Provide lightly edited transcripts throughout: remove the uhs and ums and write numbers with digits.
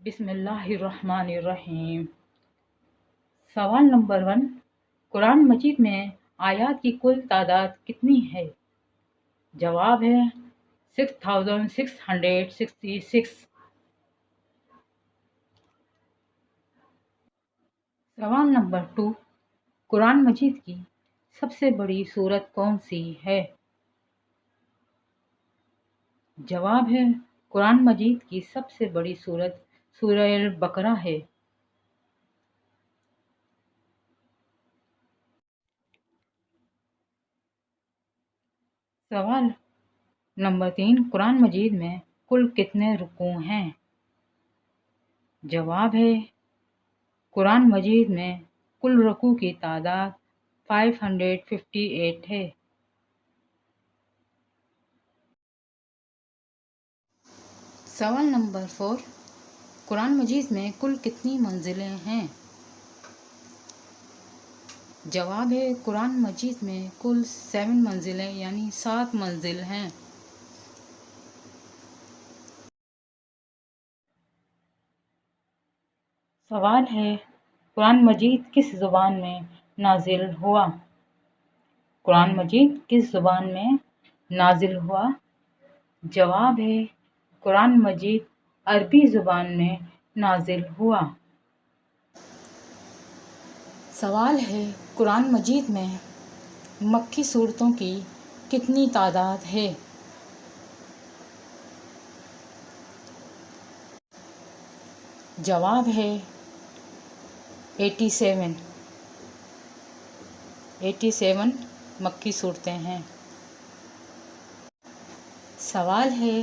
بسم اللہ الرحمن الرحیم۔ سوال نمبر 1، قرآن مجید میں آیات کی کل تعداد کتنی ہے؟ جواب ہے 6666۔ سوال نمبر 2، قرآن مجید کی سب سے بڑی سورت کون سی ہے؟ جواب ہے قرآن مجید کی سب سے بڑی سورت سورہ البقرہ ہے۔ سوال نمبر 3، قرآن مجید میں کل کتنے رکوع ہیں؟ جواب ہے قرآن مجید میں کل رکوع کی تعداد 558 ہے۔ سوال نمبر 4، قرآن مجید میں کل کتنی منزلیں ہیں؟ جواب ہے قرآن مجید میں کل 7 منزلیں یعنی 7 منزل ہیں۔ سوال ہے قرآن مجید کس زبان میں نازل ہوا؟ قرآن مجید کس زبان میں نازل ہوا؟ جواب ہے قرآن مجید عربی زبان میں نازل ہوا۔ سوال ہے قرآن مجید میں مکی سورتوں کی کتنی تعداد ہے؟ جواب ہے 87 مکی صورتیں ہیں۔ سوال ہے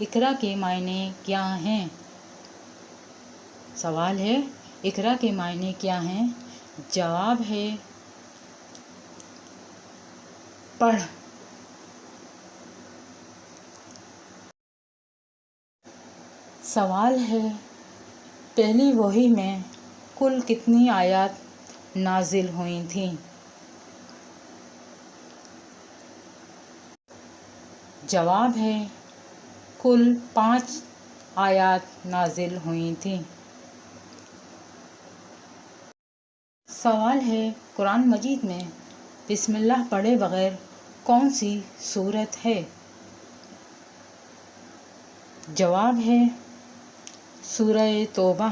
اقرا کے معنی کیا ہیں؟ سوال ہے اقرا کے معنی کیا ہیں؟ جواب ہے پڑھ۔ سوال ہے پہلی وحی میں کل کتنی آیات نازل ہوئی تھیں؟ جواب ہے کل 5 آیات نازل ہوئی تھیں۔ سوال ہے قرآن مجید میں بسم اللہ پڑھے بغیر کون سی سورت ہے؟ جواب ہے سورہ توبہ۔